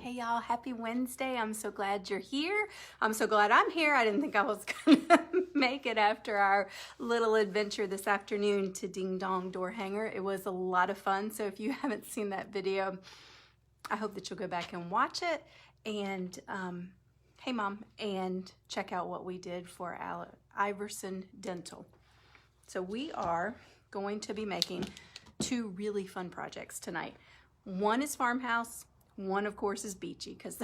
Hey y'all, happy Wednesday. I'm so glad you're here. I'm so glad I'm here. I didn't think I was gonna make it after our little adventure this afternoon to Ding Dong Door Hanger. It was a lot of fun. So if you haven't seen that video, I hope that you'll go back and watch it. And hey mom, and check out what we did for Iverson Dental. So we are going to be making two really fun projects tonight. One is Farmhouse. One, of course, is beachy because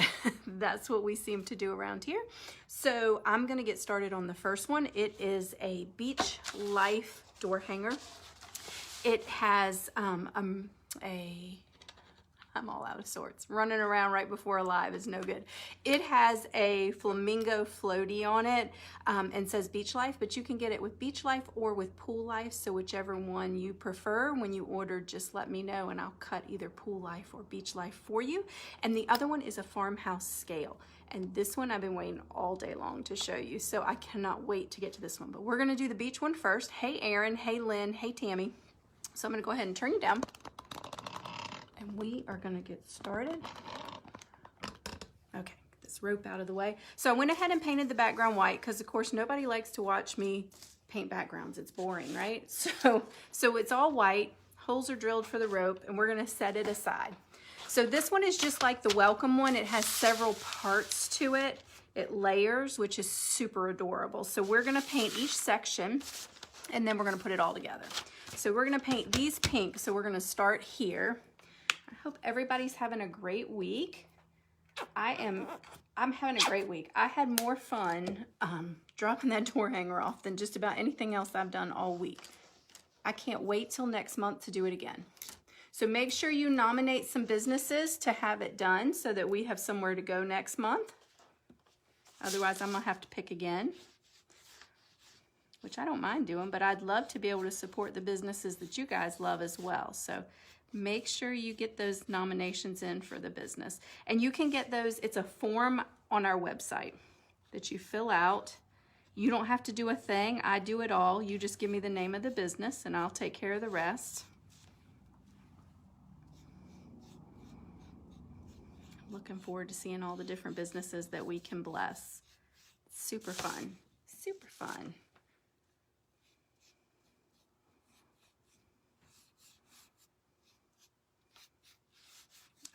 that's what we seem to do around here. So I'm going to get started on the first one. It is a Beach Life door hanger. It has I'm all out of sorts. Running around right before alive is no good. It has a flamingo floaty on it and says Beach Life, but you can get it with Beach Life or with Pool Life. So whichever one you prefer, when you order, just let me know and I'll cut either Pool Life or Beach Life for you. And the other one is a Farmhouse Scale. And this one I've been waiting all day long to show you. So I cannot wait to get to this one. But we're going to do the beach one first. Hey, Erin. Hey, Lynn. Hey, Tammy. So I'm going to go ahead and turn you down. And we are going to get started. Okay, get this rope out of the way. So I went ahead and painted the background white because, of course, nobody likes to watch me paint backgrounds. It's boring, right? So it's all white. Holes are drilled for the rope, and we're going to set it aside. So this one is just like the welcome one. It has several parts to it. It layers, which is super adorable. So we're going to paint each section, and then we're going to put it all together. So we're going to paint these pink. So we're going to start here. I hope everybody's having a great week. I'm having a great week. I had more fun dropping that door hanger off than just about anything else I've done all week. I can't wait till next month to do it again. So make sure you nominate some businesses to have it done so that we have somewhere to go next month. Otherwise, I'm gonna have to pick again, which I don't mind doing, but I'd love to be able to support the businesses that you guys love as well. So make sure you get those nominations in for the business. And you can get those, it's a form on our website that you fill out. You don't have to do a thing, I do it all. You just give me the name of the business and I'll take care of the rest. I'm looking forward to seeing all the different businesses that we can bless. Super fun, super fun.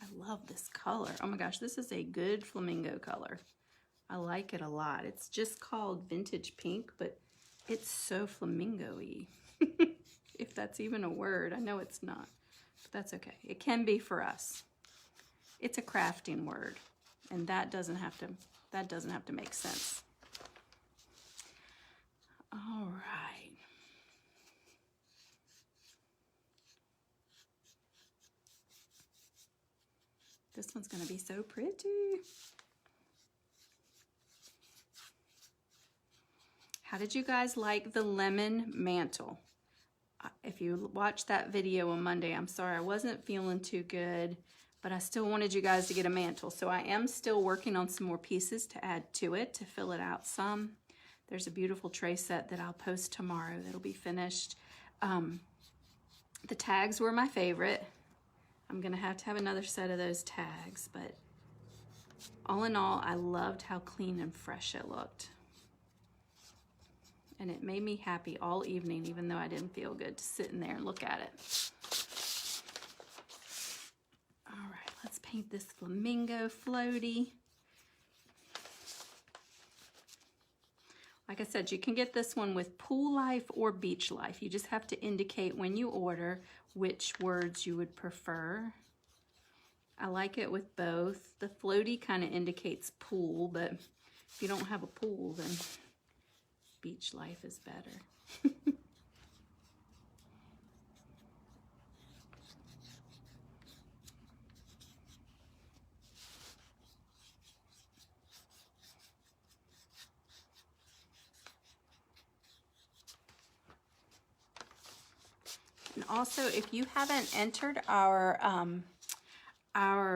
I love this color. Oh my gosh, this is a good flamingo color. I like it a lot. It's just called vintage pink, but it's so flamingo-y. If that's even a word. I know it's not, but that's okay. It can be for us. It's a crafting word, and that doesn't have to make sense. All right. This one's going to be so pretty. How did you guys like the lemon mantle? If you watched that video on Monday, I'm sorry, I wasn't feeling too good, but I still wanted you guys to get a mantle. So I am still working on some more pieces to add to it to fill it out some. There's a beautiful tray set that I'll post tomorrow that'll be finished. The tags were my favorite. I'm gonna have to have another set of those tags, but all in all, I loved how clean and fresh it looked. And it made me happy all evening, even though I didn't feel good to sit in there and look at it. All right, let's paint this flamingo floaty. Like I said, you can get this one with Pool Life or Beach Life. You just have to indicate when you order which words you would prefer. I like it with both. The floaty kind of indicates pool, but if you don't have a pool, then Beach Life is better. And also, if you haven't entered our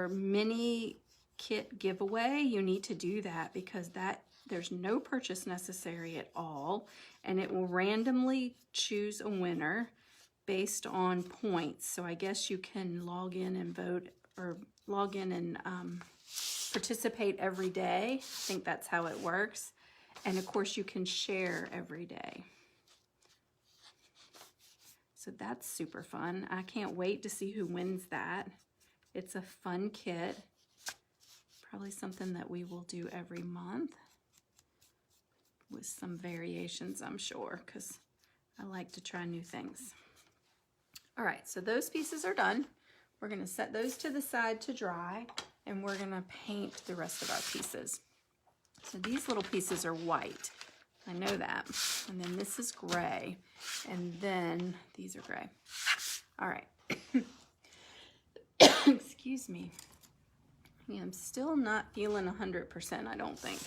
mini kit giveaway, you need to do that because there's no purchase necessary at all, and it will randomly choose a winner based on points. So I guess you can log in and vote or log in and participate every day. I think that's how it works. And of course you can share every day. So that's super fun. I can't wait to see who wins that. It's a fun kit. Probably something that we will do every month with some variations, I'm sure, because I like to try new things. All right, so those pieces are done. We're gonna set those to the side to dry, and we're gonna paint the rest of our pieces. So these little pieces are white. I know that. And then this is gray. And then these are gray. All right. Excuse me. Yeah, I'm still not feeling 100%, I don't think.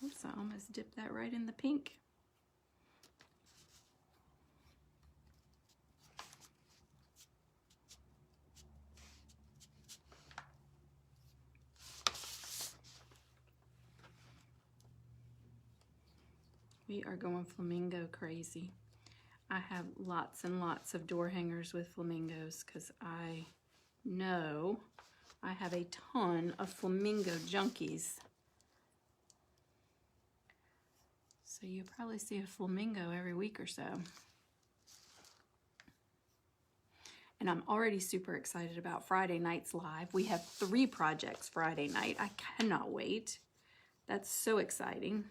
Oops, I almost dipped that right in the pink. We are going flamingo crazy. I have lots and lots of door hangers with flamingos because I know I have a ton of flamingo junkies. So you'll probably see a flamingo every week or so. And I'm already super excited about Friday night's live. We have 3 projects Friday night. I cannot wait. That's so exciting.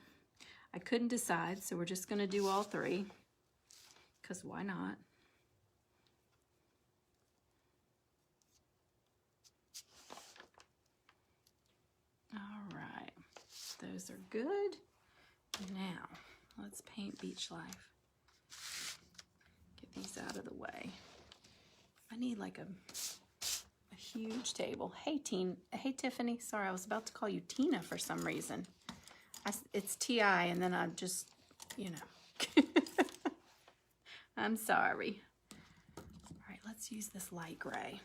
I couldn't decide, so we're just gonna do all 3, because why not? All right, those are good. Now, let's paint Beach Life. Get these out of the way. I need like a huge table. Hey, hey, Tiffany. Sorry, I was about to call you Tina for some reason. It's T.I. and then I just, you know. I'm sorry. All right, let's use this light gray.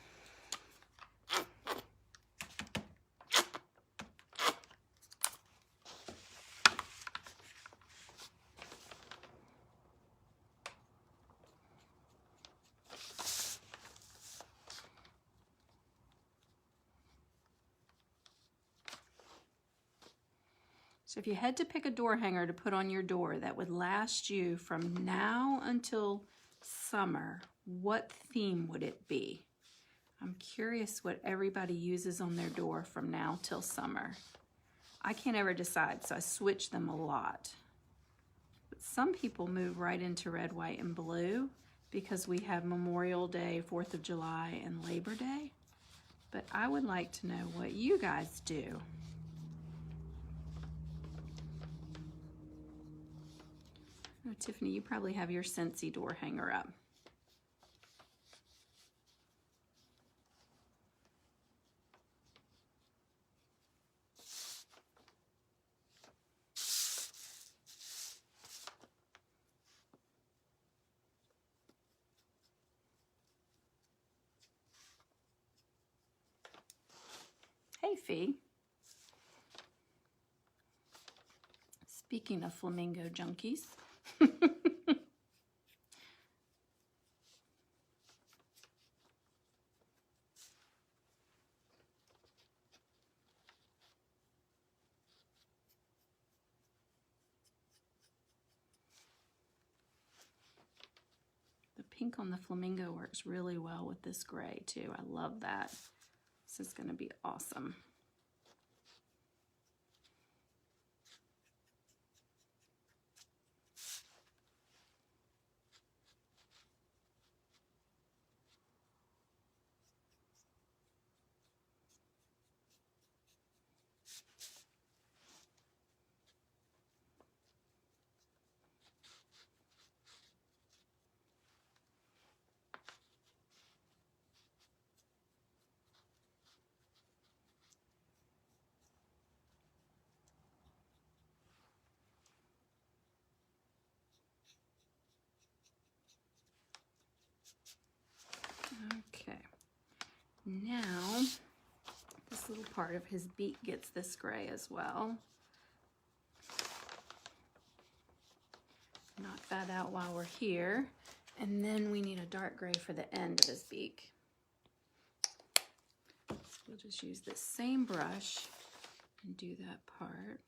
So if you had to pick a door hanger to put on your door that would last you from now until summer, what theme would it be? I'm curious what everybody uses on their door from now till summer. I can't ever decide, so I switch them a lot. But some people move right into red, white, and blue because we have Memorial Day, 4th of July, and Labor Day. But I would like to know what you guys do. Oh, Tiffany, you probably have your Scentsy door hanger up. Hey, Fee. Speaking of flamingo junkies. The pink on the flamingo works really well with this gray too. I love that. This is going to be awesome. Okay, now this little part of his beak gets this gray as well. that out while we're here. And then we need a dark gray for the end of his beak. So we'll just use this same brush and do that part.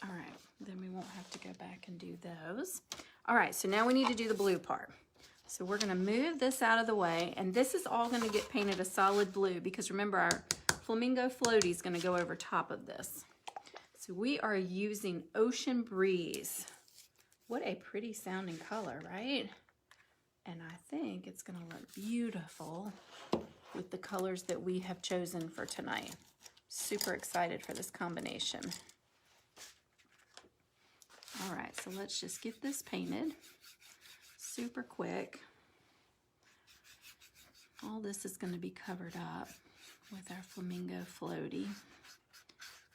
All right, then we won't have to go back and do those. All right, so now we need to do the blue part. So we're gonna move this out of the way, and this is all gonna get painted a solid blue because remember our flamingo floaty is gonna go over top of this. So we are using Ocean Breeze. What a pretty sounding color, right? And I think it's gonna look beautiful with the colors that we have chosen for tonight. Super excited for this combination. All right, so let's just get this painted super quick. All this is going to be covered up with our flamingo floaty.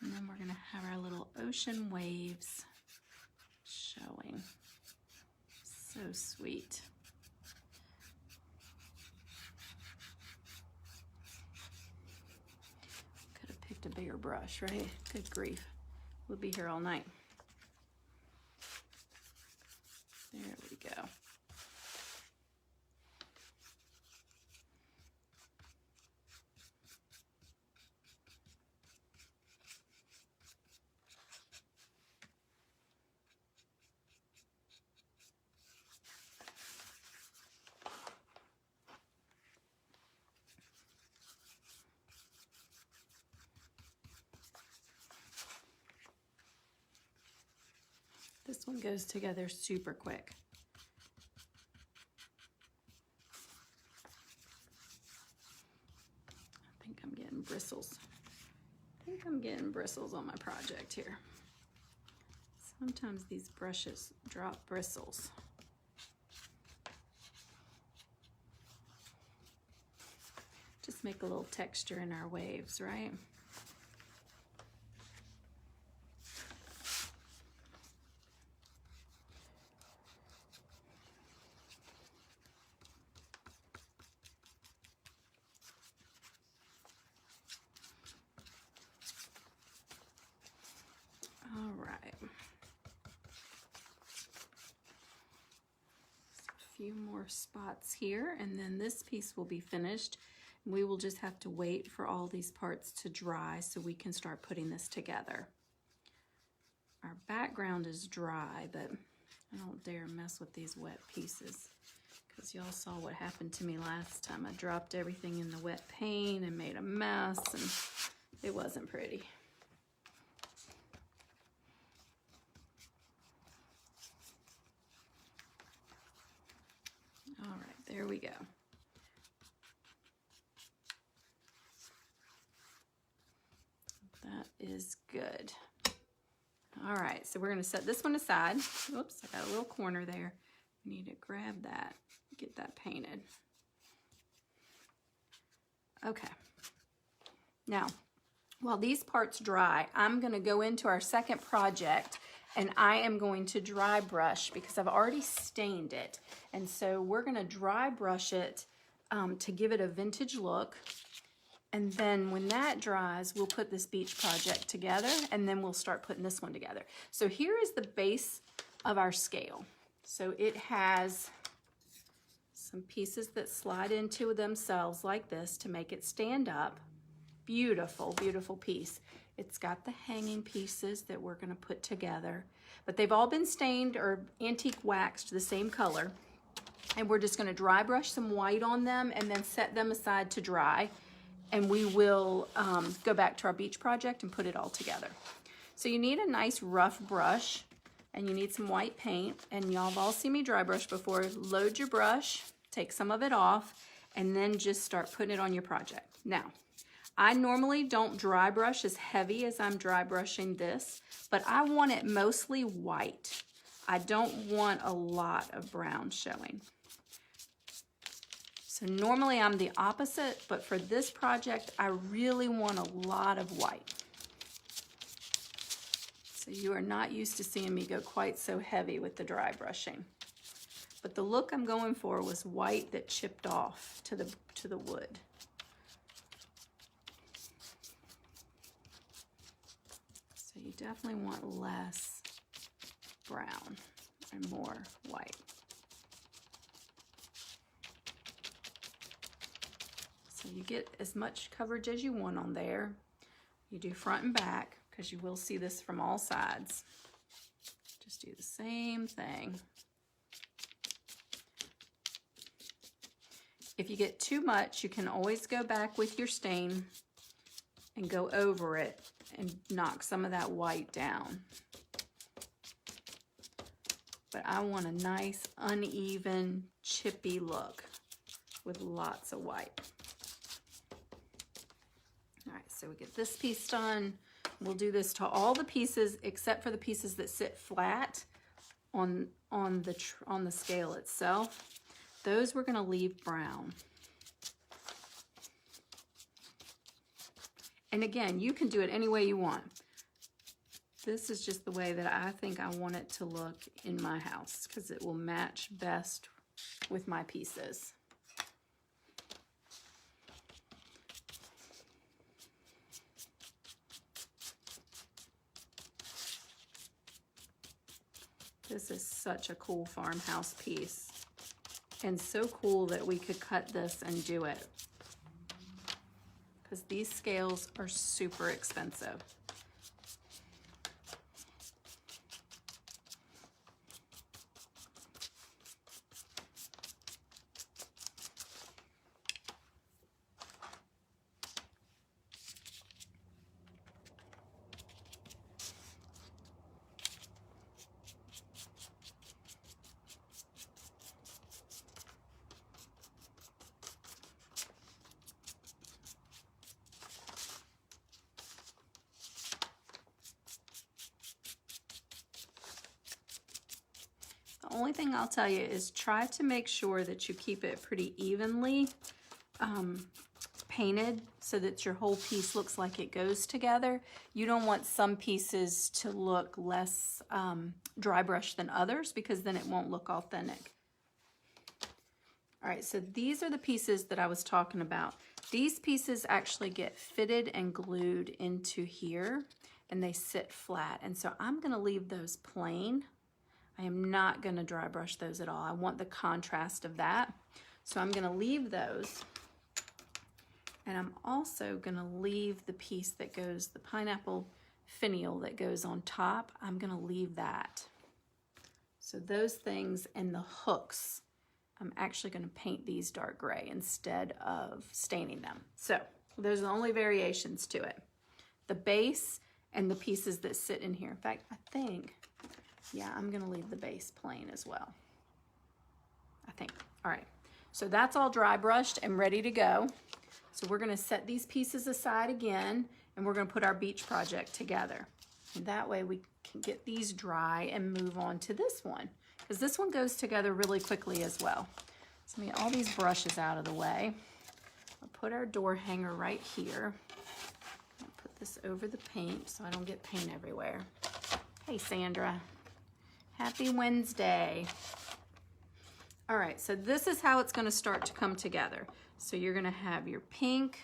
And then we're going to have our little ocean waves showing. So sweet. Could have picked a bigger brush, right? Good grief. We'll be here all night. There we go. This one goes together super quick. I think I'm getting bristles. I think I'm getting bristles on my project here. Sometimes these brushes drop bristles. Just make a little texture in our waves, right? Few more spots here, and then this piece will be finished. We will just have to wait for all these parts to dry so we can start putting this together. Our background is dry, but I don't dare mess with these wet pieces because y'all saw what happened to me last time. I dropped everything in the wet paint and made a mess, and it wasn't pretty. All right, there we go. That is good. All right, so we're gonna set this one aside. Oops, I got a little corner there. We need to grab that, get that painted. Okay. Now, while these parts dry, I'm gonna go into our second project and I am going to dry brush because I've already stained it. And so we're gonna dry brush it to give it a vintage look. And then when that dries, we'll put this beach project together and then we'll start putting this one together. So here is the base of our scale. So it has some pieces that slide into themselves like this to make it stand up. Beautiful, beautiful piece. It's got the hanging pieces that we're gonna put together, but they've all been stained or antique waxed the same color. And we're just gonna dry brush some white on them and then set them aside to dry. And we will go back to our beach project and put it all together. So you need a nice rough brush and you need some white paint, and y'all have all seen me dry brush before. Load your brush, take some of it off, and then just start putting it on your project. Now, I normally don't dry brush as heavy as I'm dry brushing this, but I want it mostly white. I don't want a lot of brown showing. So normally I'm the opposite, but for this project, I really want a lot of white. So you are not used to seeing me go quite so heavy with the dry brushing. But the look I'm going for was white that chipped off to the wood. So you you definitely want less brown and more white. So you get as much coverage as you want on there. You do front and back because you will see this from all sides. Just do the same thing. If you get too much, you can always go back with your stain and go over it and knock some of that white down. But I want a nice, uneven, chippy look with lots of white. All right, so we get this piece done. We'll do this to all the pieces except for the pieces that sit flat on the scale itself. Those we're gonna leave brown. And again, you can do it any way you want. This is just the way that I think I want it to look in my house because it will match best with my pieces. This is such a cool farmhouse piece. And so cool that we could cut this and do it. Because these scales are super expensive. The only thing I'll tell you is try to make sure that you keep it pretty evenly painted so that your whole piece looks like it goes together. You don't want some pieces to look less dry brush than others because then it won't look authentic. All right, so these are the pieces that I was talking about. These pieces actually get fitted and glued into here and they sit flat. And so I'm gonna leave those plain. I am not gonna dry brush those at all. I want the contrast of that. So I'm gonna leave those. And I'm also gonna leave the piece that goes, the pineapple finial that goes on top, I'm gonna leave that. So those things and the hooks, I'm actually gonna paint these dark gray instead of staining them. So those are the only variations to it. The base and the pieces that sit in here. In fact, I think, yeah, I'm gonna leave the base plain as well. I think, all right. So that's all dry brushed and ready to go. So we're gonna set these pieces aside again and we're gonna put our beach project together. And that way we can get these dry and move on to this one because this one goes together really quickly as well. So let me get all these brushes out of the way. I'll put our door hanger right here. I'll put this over the paint so I don't get paint everywhere. Hey, Sandra. Happy Wednesday. All right, so this is how it's gonna start to come together. So you're gonna have your pink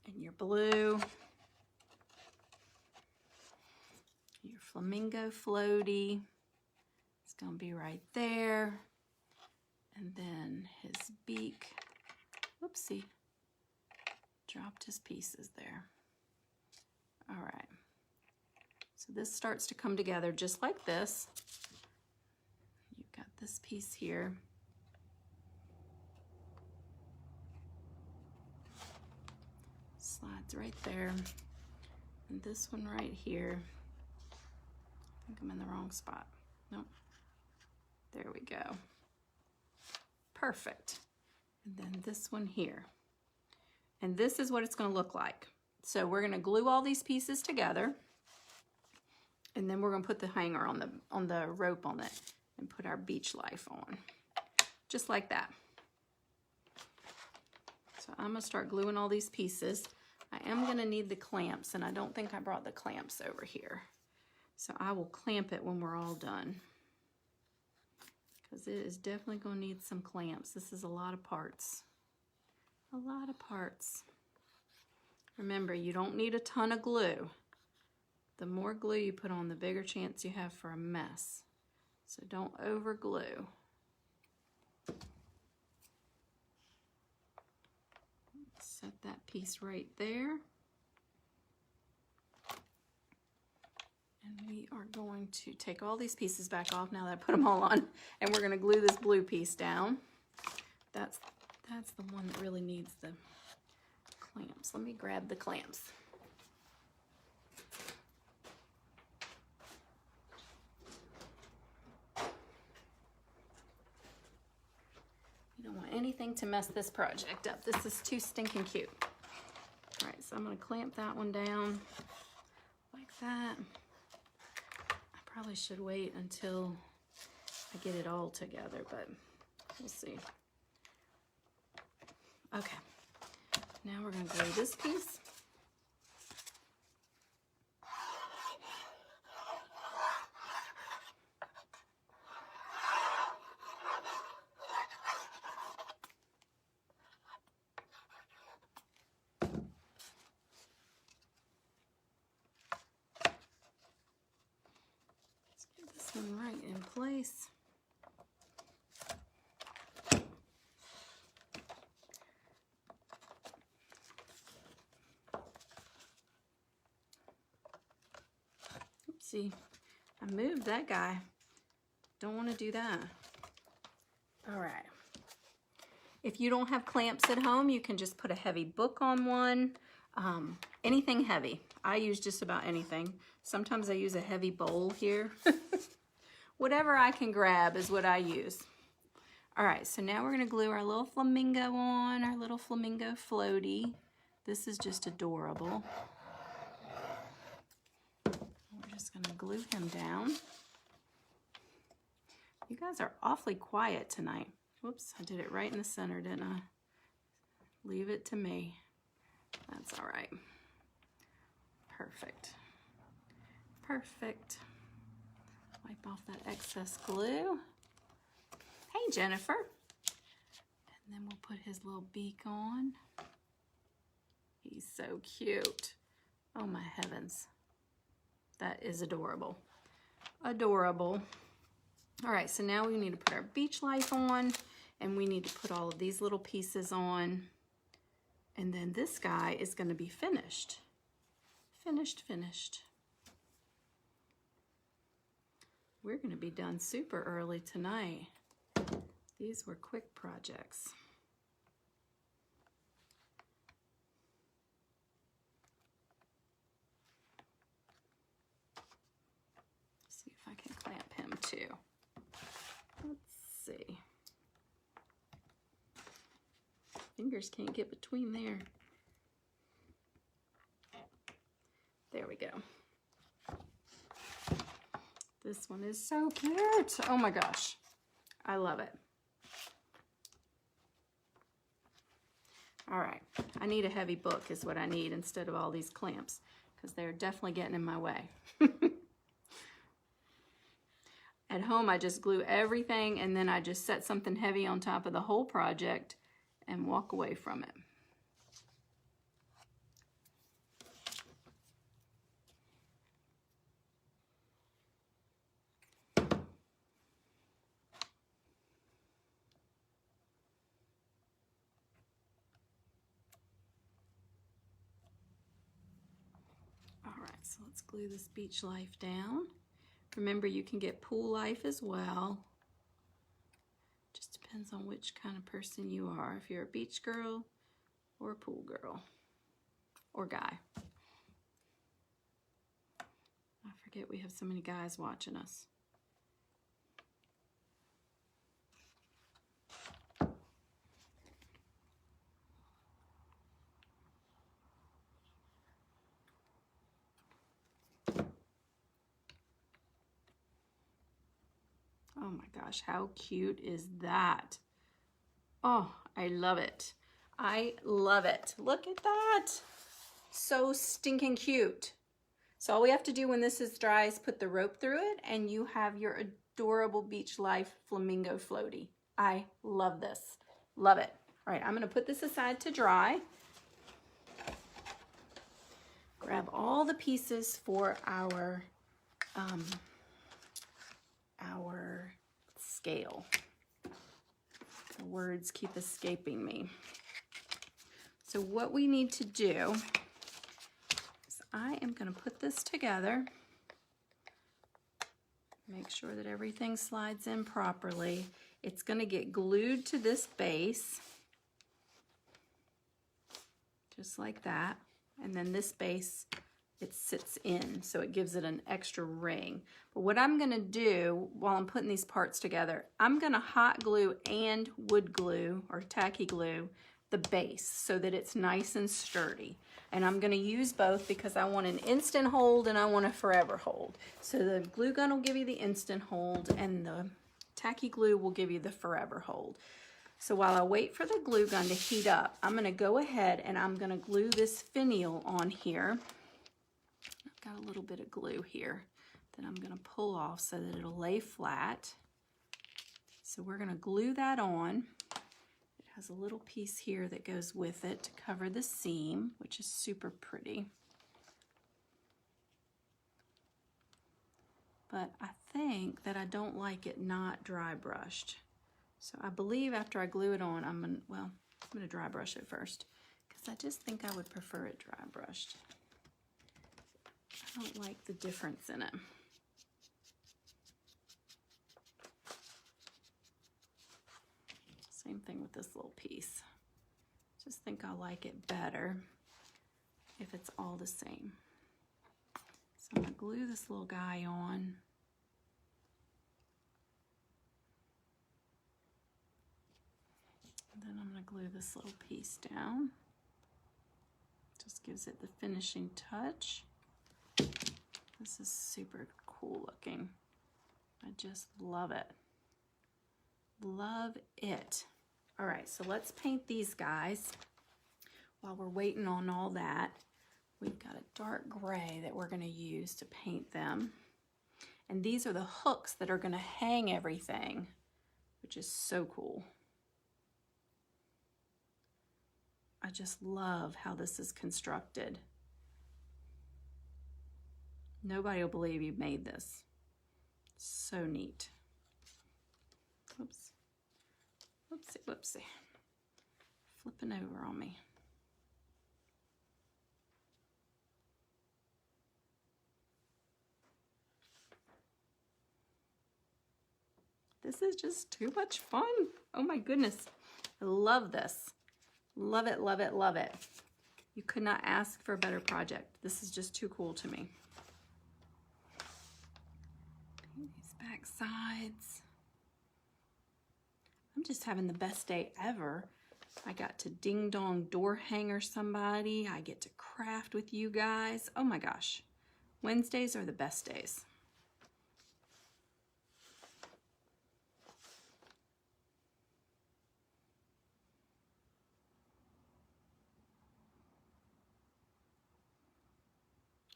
and your blue, your flamingo floaty. It's gonna be right there. And then his beak, whoopsie, dropped his pieces there. All right. So this starts to come together just like this. You've got this piece here. Slides right there. And this one right here. I think I'm in the wrong spot. Nope. There we go. Perfect. And then this one here. And this is what it's going to look like. So we're going to glue all these pieces together. And then we're gonna put the hanger on the rope on it and put our beach life on, just like that. So I'm gonna start gluing all these pieces. I am gonna need the clamps, and I don't think I brought the clamps over here. So I will clamp it when we're all done, because it is definitely gonna need some clamps. This is a lot of parts. A lot of parts. Remember, you don't need a ton of glue. the more glue you put on, the bigger chance you have for a mess. So don't over glue. Set that piece right there. And we are going to take all these pieces back off now that I put them all on, and we're going to glue this blue piece down. That's the one that really needs the clamps. Let me grab the clamps. You don't want anything to mess this project up. This is too stinking cute. All right, so I'm going to clamp that one down like that. I probably should wait until I get it all together, but we'll see. Okay, now we're going to glue this piece. Let's get this one right in place. See, I moved that guy. Don't want to do that. All right. If you don't have clamps at home, you can just put a heavy book on one. Anything heavy. I use just about anything. Sometimes I use a heavy bowl here. Whatever I can grab is what I use. All right, so now we're going to glue our little flamingo on, our little flamingo floaty. This is just adorable. Just gonna glue him down. You guys are awfully quiet tonight. Whoops, I did it right in the center, didn't I? Leave it to me. That's all right. Perfect. Perfect. Wipe off that excess glue. Hey, Jennifer. And then we'll put his little beak on. He's so cute. Oh my heavens. That is adorable. Adorable. All right, so now we need to put our beach life on, and we need to put all of these little pieces on. And then this guy is going to be finished. Finished. We're going to be done super early tonight. These were quick projects. See if I can clamp him too. Let's see. Fingers can't get between there. There we go. This one is so cute. Oh my gosh. I love it. All right. I need a heavy book is what I need instead of all these clamps because they're definitely getting in my way. At home, I just glue everything and then I just set something heavy on top of the whole project and walk away from it. All right, so let's glue this beach life down. Remember, you can get pool life as well. Just depends on which kind of person you are. If you're a beach girl or a pool girl or guy. I forget we have so many guys watching us. Oh my gosh, how cute is that? Oh, I love it. I love it. Look at that. So stinking cute. So all we have to do when this is dry is put the rope through it and you have your adorable beach life flamingo floaty. I love this. Love it. All right, I'm gonna put this aside to dry. grab all the pieces for our scale. The words keep escaping me. So what we need to do is I am going to put this together. Make sure that everything slides in properly. It's going to get glued to this base, just like that. And then this base, it sits in, so it gives it an extra ring. But what I'm going to do while I'm putting these parts together, I'm going to hot glue and wood glue or tacky glue the base so that it's nice and sturdy. And I'm going to use both because I want an instant hold and I want a forever hold. So the glue gun will give you the instant hold and the tacky glue will give you the forever hold. So while I wait for the glue gun to heat up, I'm going to go ahead and I'm going to glue this finial on here. I've got a little bit of glue here that I'm going to pull off so that it'll lay flat. So we're going to glue that on. Has a little piece here that goes with it to cover the seam, which is super pretty. But I think that I don't like it not dry brushed. So I believe after I glue it on, I'm gonna dry brush it first because I just think I would prefer it dry brushed. I don't like the difference in it. Same thing with this little piece. Just think I like it better if it's all the same. So I'm going to glue this little guy on. And then I'm going to glue this little piece down. Just gives it the finishing touch. This is super cool looking. I just love it. Love it. All right, so let's paint these guys. While we're waiting on all that, we've got a dark gray that we're going to use to paint them. And these are the hooks that are going to hang everything, which is so cool. I just love how this is constructed. Nobody will believe you made this. So neat. Oops. Whoopsie, whoopsie. Flipping over on me. This is just too much fun. Oh my goodness. I love this. Love it, love it, love it. You could not ask for a better project. This is just too cool to me. Paint these back sides. I'm just having the best day ever. I got to ding dong door hanger somebody. I get to craft with you guys. Oh my gosh. Wednesdays are the best days.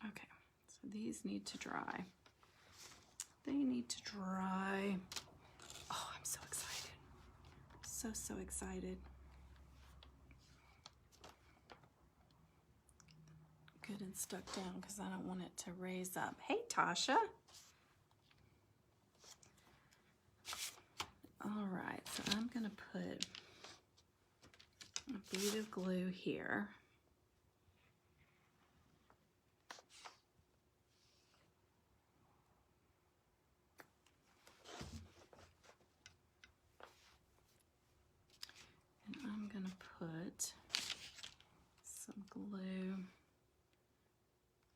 Okay, so these need to dry. They need to dry. Oh, I'm so excited. So excited. Good and stuck down because I don't want it to raise up. Hey, Tasha. All right, so I'm gonna put a bead of glue here. I'm gonna put some glue.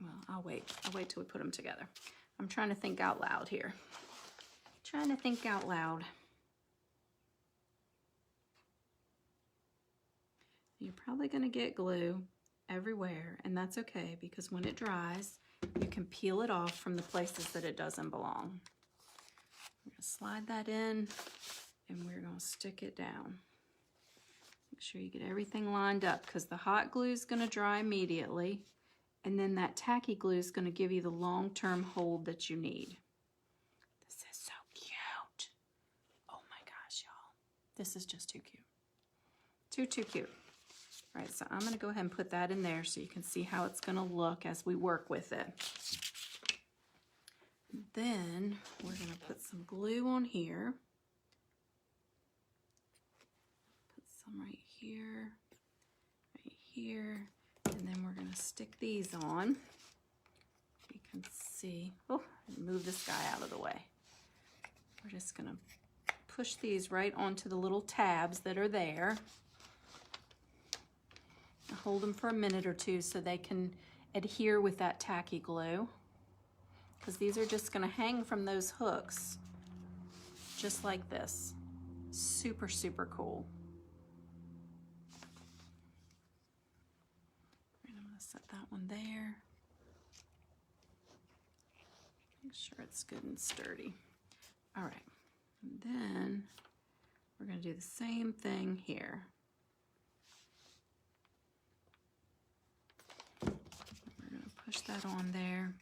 Well, I'll wait till we put them together. I'm trying to think out loud here. Trying to think out loud. You're probably gonna get glue everywhere, and that's okay because when it dries, you can peel it off from the places that it doesn't belong. I'm gonna slide that in, and we're gonna stick it down. Make sure you get everything lined up because the hot glue is going to dry immediately, and then that tacky glue is going to give you the long-term hold that you need. This is so cute. Oh my gosh, y'all. This is just too cute. Too cute. All right, so I'm gonna go ahead and put that in there so you can see how it's gonna look as we work with it. Then we're gonna put some glue on here. Put some right here, and then we're gonna stick these on. You can see, oh, move this guy out of the way. We're just gonna push these right onto the little tabs that are there. Hold them for a minute or two so they can adhere with that tacky glue, because these are just going to hang from those hooks just like this. Super, super cool. And I'm going to set that one there. Make sure it's good and sturdy. All right, and then we're going to do the same thing here. Push that on there.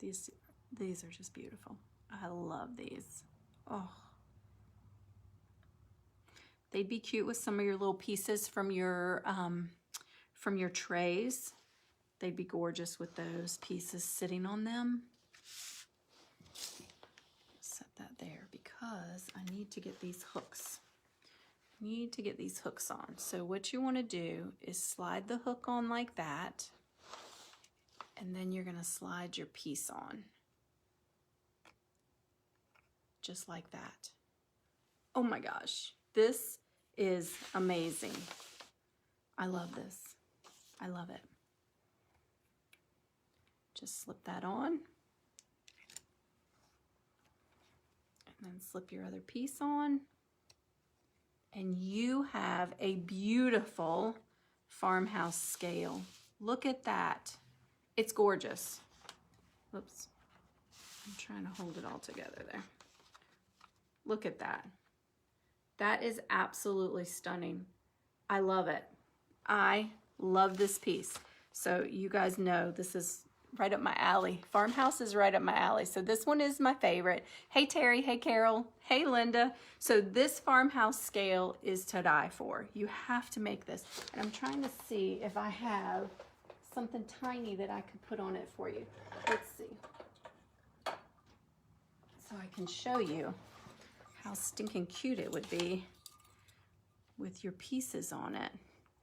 These are just beautiful. I love these. Oh. They'd be cute with some of your little pieces from your trays. They'd be gorgeous with those pieces sitting on them. That there because I need to get these hooks. On. So what you want to do is slide the hook on like that, and then you're going to slide your piece on. Just like that. Oh my gosh, this is amazing. I love this. I love it. Just slip that on. And then slip your other piece on, and you have a beautiful farmhouse scale. Look at that. It's gorgeous. Whoops. I'm trying to hold it all together there. Look at that. That is absolutely stunning. I love it. I love this piece. So you guys know this is right up my alley. Farmhouse is right up my alley. So this one is my favorite. Hey Terry, hey Carol, hey Linda. So this farmhouse scale is to die for. You have to make this. And I'm trying to see if I have something tiny that I could put on it for you. Let's see. So I can show you how stinking cute it would be with your pieces on it.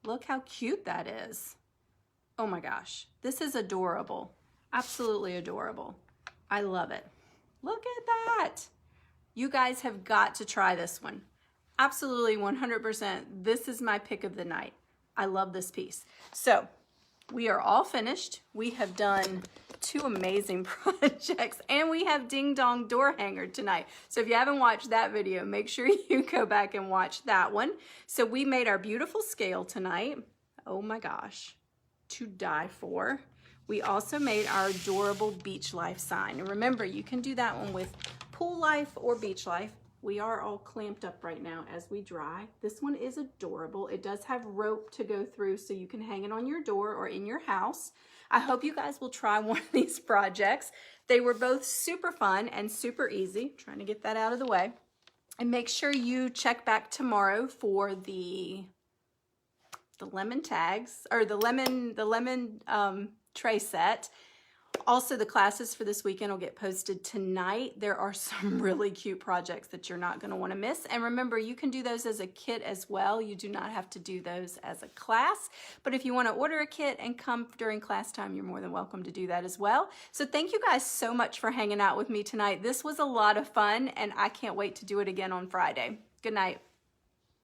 Look how cute that is. Oh my gosh, this is adorable. Absolutely adorable. I love it. Look at that. You guys have got to try this one. Absolutely 100%. This is my pick of the night. I love this piece. So we are all finished. We have done 2 amazing projects, and we have Ding Dong Door Hanger tonight. So if you haven't watched that video, make sure you go back and watch that one. So we made our beautiful scale tonight. Oh my gosh. To die for. We also made our adorable beach life sign. And remember, you can do that one with pool life or beach life. We are all clamped up right now as we dry. This one is adorable. It does have rope to go through so you can hang it on your door or in your house. I hope you guys will try one of these projects. They were both super fun and super easy. Trying to get that out of the way. And make sure you check back tomorrow for the lemon tags, or the lemon tray set. Also, the classes for this weekend will get posted tonight. There are some really cute projects that you're not going to want to miss. And remember, you can do those as a kit as well. You do not have to do those as a class. But if you want to order a kit and come during class time, you're more than welcome to do that as well. So thank you guys so much for hanging out with me tonight. This was a lot of fun, and I can't wait to do it again on Friday. Good night.